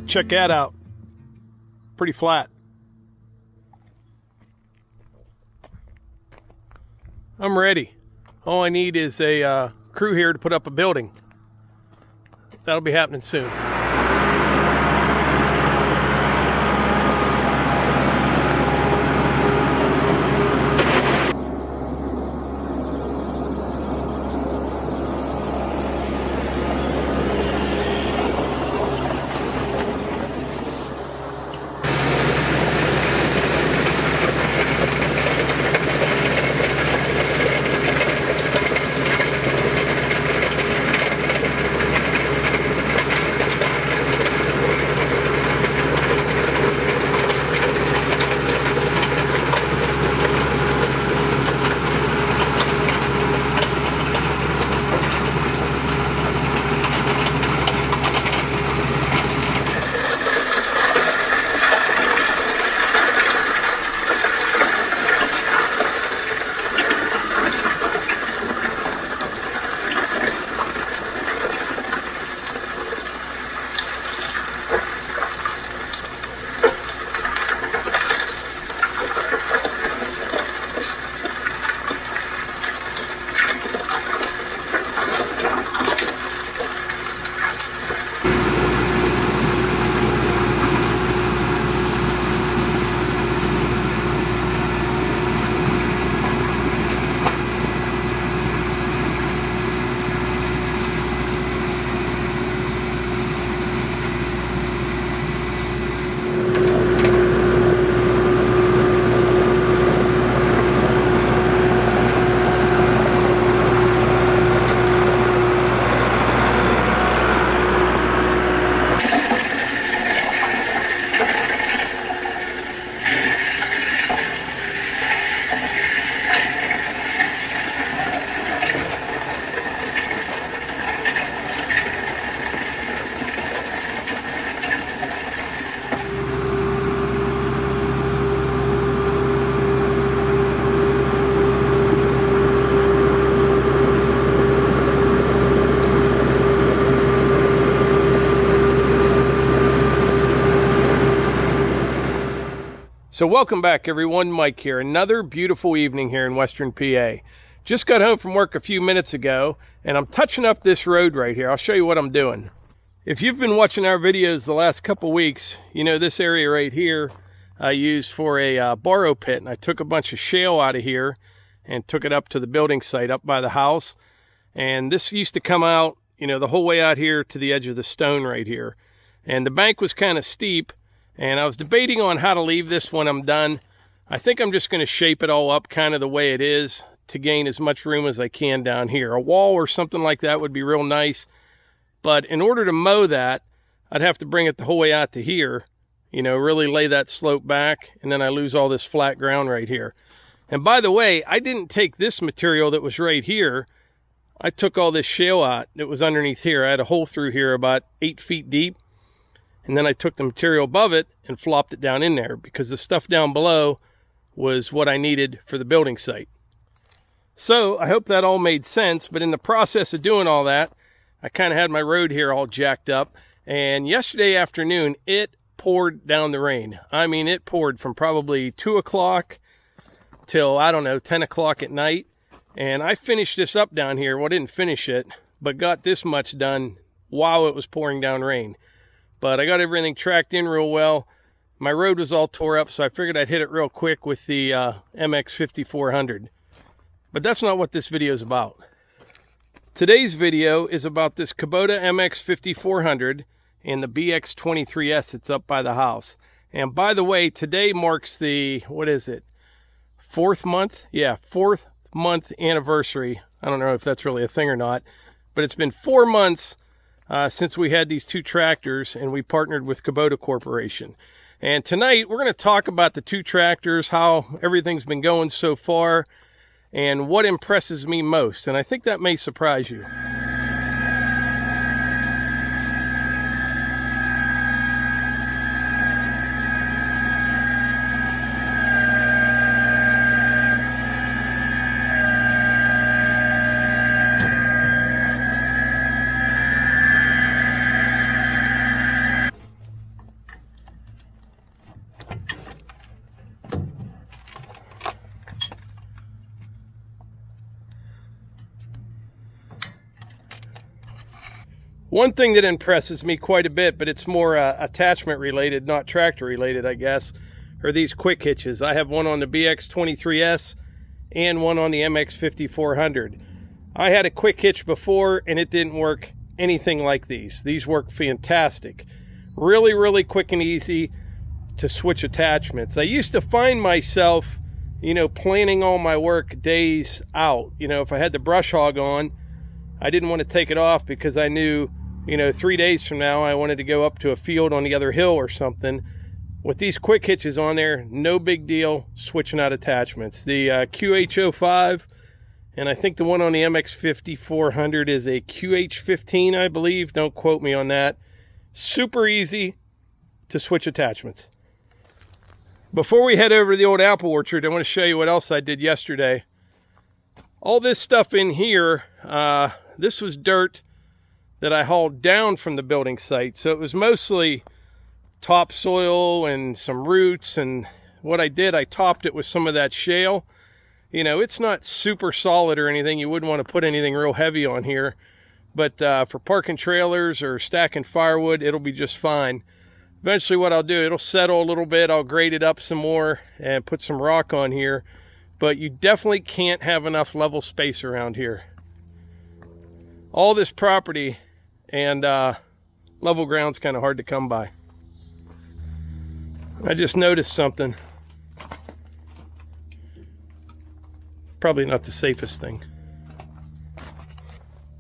Check that out. Pretty flat. I'm ready. All I need is a crew here to put up a building. That'll be happening soon. So welcome back everyone, Mike here. Another beautiful evening here in Western PA. Just got home from work a few minutes ago and I'm touching up this road right here. I'll show you what I'm doing. If you've been watching our videos the last couple weeks, you know this area right here I used for a borrow pit, and I took a bunch of shale out of here and took it up to the building site up by the house. And this used to come out, you know, the whole way out here to the edge of the stone right here. And the bank was kind of steep, and I was debating on how to leave this when I'm done. I think I'm just going to shape it all up kind of the way it is to gain as much room as I can down here. A wall or something like that would be real nice. But in order to mow that, I'd have to bring it the whole way out to here, you know, really lay that slope back, and then I lose all this flat ground right here. And by the way, I didn't take this material that was right here. I took all this shale out that was underneath here. I had a hole through here about 8 feet deep. And then I took the material above it and flopped it down in there because the stuff down below was what I needed for the building site. So I hope that all made sense, but in the process of doing all that, I kind of had my road here all jacked up. And yesterday afternoon, it poured down the rain. I mean, it poured from probably 2 o'clock till, I don't know, 10 o'clock at night. And I finished this up down here. Well, I didn't finish it, but got this much done while it was pouring down rain. But I got everything tracked in real well. My road was all tore up, so I figured I'd hit it real quick with the MX 5400. But that's not what this video is about. Today's video is about this Kubota MX 5400 and the BX 23S that's up by the house. And by the way, today marks the, what is it, 4th month? Yeah, 4th month anniversary. I don't know if that's really a thing or not, but it's been 4 months since we had these two tractors and we partnered with Kubota Corporation. And tonight we're going to talk about the two tractors, how everything's been going so far, and what impresses me most. And I think that may surprise you. One thing that impresses me quite a bit, but it's more attachment related, not tractor related, I guess, are these quick hitches. I have one on the BX 23S and one on the MX 5400. I had a quick hitch before and it didn't work anything like these. These work fantastic. Really, really quick and easy to switch attachments. I used to find myself, you know, planning all my work days out. You know, if I had the brush hog on, I didn't want to take it off because I knew, you know, 3 days from now I wanted to go up to a field on the other hill or something. With these quick hitches on there, no big deal switching out attachments. The QH05, and I think the one on the MX 5400 is a QH15, I believe. Don't quote me on that. Super easy to switch attachments. Before we head over to the old apple orchard, I want to show you what else I did yesterday. All this stuff in here, this was dirt that I hauled down from the building site. So it was mostly topsoil and some roots, and what I did, I topped it with some of that shale. You know, it's not super solid or anything. You wouldn't want to put anything real heavy on here. But for parking trailers or stacking firewood, it'll be just fine. Eventually what I'll do, it'll settle a little bit. I'll grade it up some more and put some rock on here. But you definitely can't have enough level space around here. All this property and level ground's kind of hard to come by. I just noticed something. Probably not the safest thing.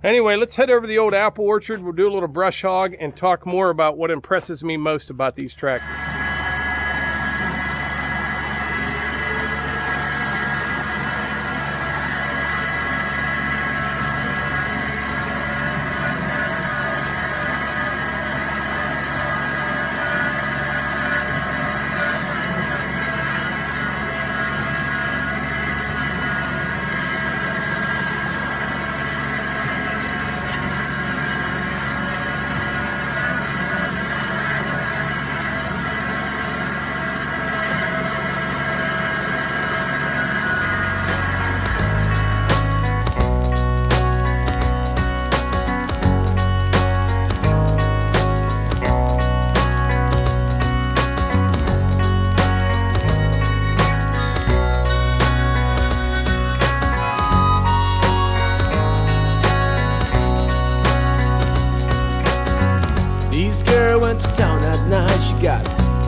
Anyway, let's head over to the old apple orchard. We'll do a little brush hog and talk more about what impresses me most about these tractors. To town at night, she got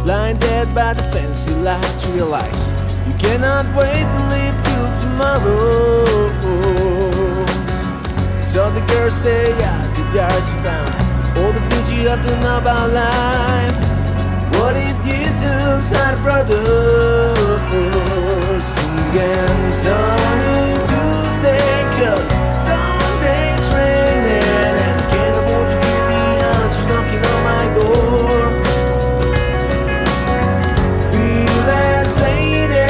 blinded by the fancy lights. Realize you cannot wait to live till tomorrow. So the girl stay at the yard. She found all the things you have to know about life. What if Jesus had a brother singing sunny Tuesday? 'Cause Sunday's raining and I can't afford to give the answers knocking on my door. Feel less lady,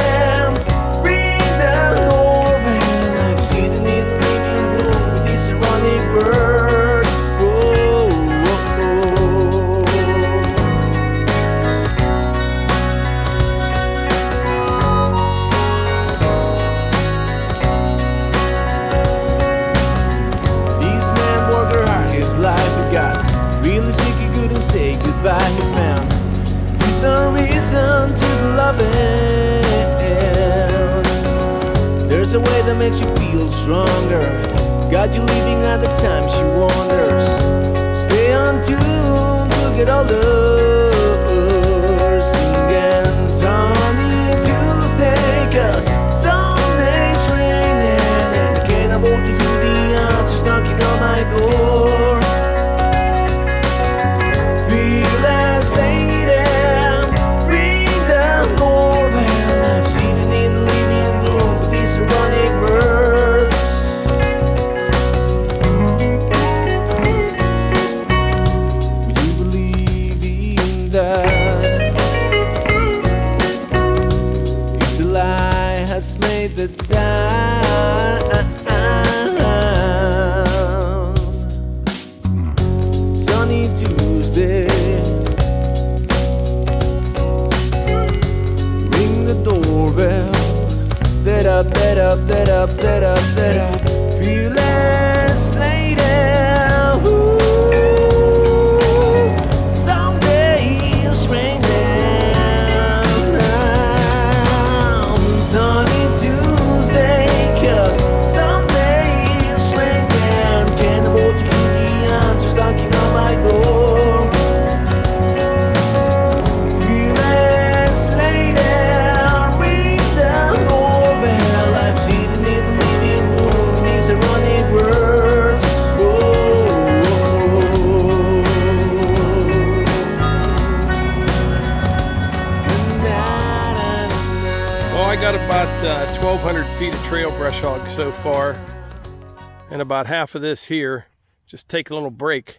read the Norway. I'm sitting in the living room with these ironic words. Oh, oh, oh. This man worked hard his life. He got really sick, he couldn't say goodbye. He found some reason to be loving. There's a way that makes you feel stronger. Got you leaving at the time she wonders. Stay on tune to get older. Singing sunny Tuesday, 'cause Sunday's raining and I can't afford to give the answers knocking on my door. Feel less lady, read the Norway. I'm sitting in the living room with these ironic words. Would you believe in 1,200 feet of trail brush hog so far, and about half of this here. Just take a little break.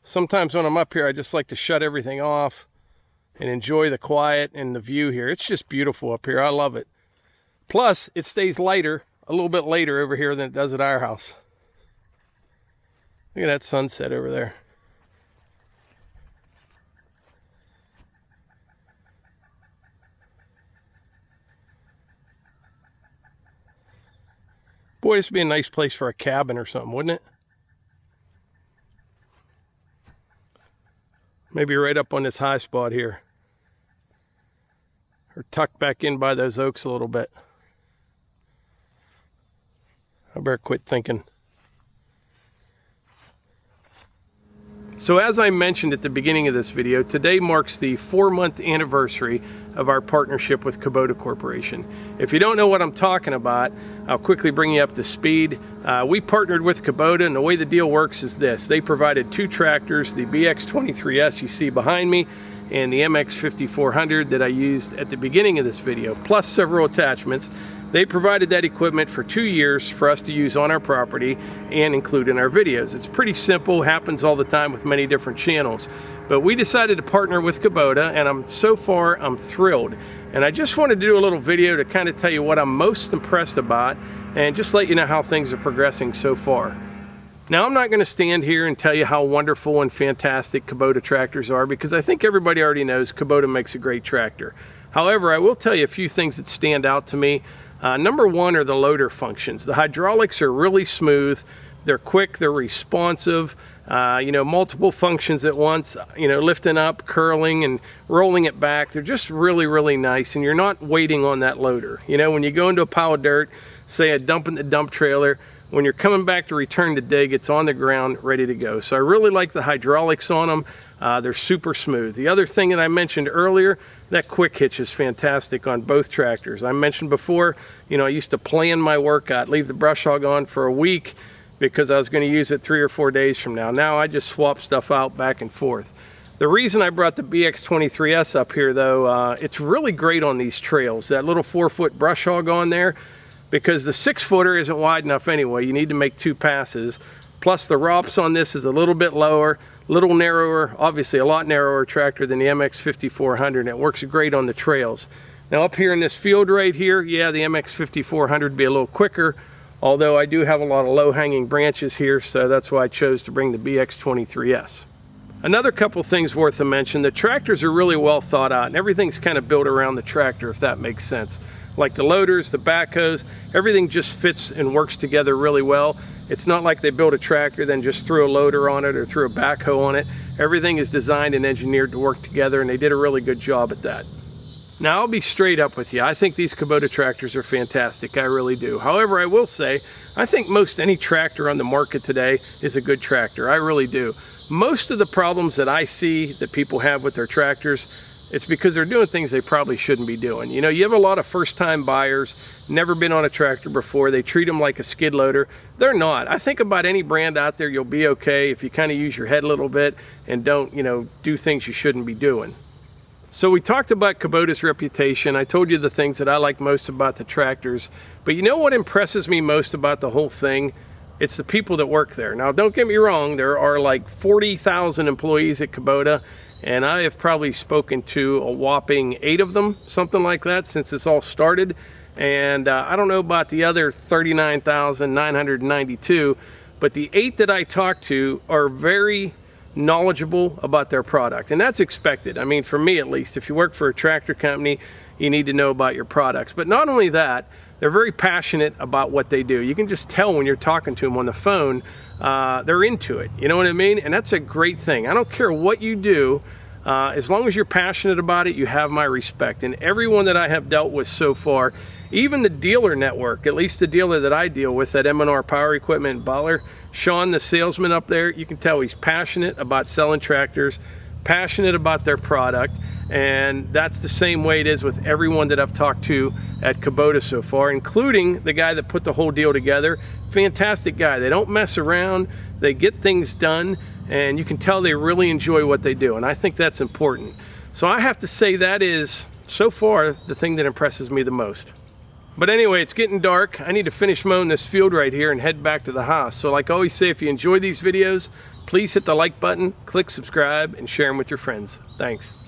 Sometimes when I'm up here, I just like to shut everything off and enjoy the quiet and the view here. It's just beautiful up here. I love it. Plus, it stays lighter, a little bit later over here than it does at our house. Look at that sunset over there. Boy, this would be a nice place for a cabin or something, wouldn't it? Maybe right up on this high spot here. Or tucked back in by those oaks a little bit. I better quit thinking. So as I mentioned at the beginning of this video, today marks the 4-month anniversary of our partnership with Kubota Corporation. If you don't know what I'm talking about, I'll quickly bring you up to speed. We partnered with Kubota, and the way the deal works is this. They provided 2 tractors, the BX 23S you see behind me, and the MX 5400 that I used at the beginning of this video, plus several attachments. They provided that equipment for 2 years for us to use on our property and include in our videos. It's pretty simple, happens all the time with many different channels. But we decided to partner with Kubota, and so far I'm thrilled. And I just wanted to do a little video to kind of tell you what I'm most impressed about and just let you know how things are progressing so far. Now, I'm not going to stand here and tell you how wonderful and fantastic Kubota tractors are, because I think everybody already knows Kubota makes a great tractor. However, I will tell you a few things that stand out to me. Number one are the loader functions. The hydraulics are really smooth, they're quick, they're responsive, multiple functions at once, lifting up, curling, and rolling it back. They're just really, really nice, and you're not waiting on that loader. When you go into a pile of dirt, say a dump in the dump trailer, when you're coming back to return to dig, it's on the ground, ready to go. So I really like the hydraulics on them. They're super smooth. The other thing that I mentioned earlier, that quick hitch is fantastic on both tractors. I mentioned before, I used to plan my workout, leave the brush hog on for a week because I was going to use it 3 or 4 days from now. Now I just swap stuff out back and forth. The reason I brought the BX 23S up here though, it's really great on these trails. That little 4-foot brush hog on there, because the 6-footer isn't wide enough anyway. You need to make 2 passes. Plus the ROPS on this is a little bit lower, little narrower, obviously a lot narrower tractor than the MX 5400, and it works great on the trails. Now up here in this field right here, yeah, the MX 5400 would be a little quicker, although I do have a lot of low-hanging branches here, so that's why I chose to bring the BX 23S. Another couple things worth a mention, the tractors are really well thought out, and everything's kind of built around the tractor, if that makes sense. Like the loaders, the backhoes, everything just fits and works together really well. It's not like they built a tractor, then just threw a loader on it or threw a backhoe on it. Everything is designed and engineered to work together, and they did a really good job at that. Now, I'll be straight up with you. I think these Kubota tractors are fantastic. I really do. However, I will say, I think most any tractor on the market today is a good tractor. I really do. Most of the problems that I see that people have with their tractors, it's because they're doing things they probably shouldn't be doing. You have a lot of first-time buyers, never been on a tractor before. They treat them like a skid loader. They're not. I think about any brand out there, you'll be okay if you kind of use your head a little bit and don't, do things you shouldn't be doing. So we talked about Kubota's reputation. I told you the things that I like most about the tractors. But you know what impresses me most about the whole thing? It's the people that work there. Now, don't get me wrong. There are like 40,000 employees at Kubota, and I have probably spoken to a whopping 8 of them, something like that, since this all started. And I don't know about the other 39,992, but the 8 that I talked to are very knowledgeable about their product, and that's expected. I mean, for me at least, if you work for a tractor company, you need to know about your products. But not only that, they're very passionate about what they do. You can just tell when you're talking to them on the phone, they're into it. You know what I mean? And that's a great thing. I don't care what you do, as long as you're passionate about it, you have my respect. And everyone that I have dealt with so far, even the dealer network, at least the dealer that I deal with at M&R Power Equipment in Butler, Sean, the salesman up there, you can tell he's passionate about selling tractors, passionate about their product, and that's the same way it is with everyone that I've talked to at Kubota so far, including the guy that put the whole deal together. Fantastic guy. They don't mess around, they get things done, and you can tell they really enjoy what they do, and I think that's important. So I have to say that is, so far, the thing that impresses me the most. But anyway, it's getting dark. I need to finish mowing this field right here and head back to the house. So like I always say, if you enjoy these videos, please hit the like button, click subscribe, and share them with your friends. Thanks.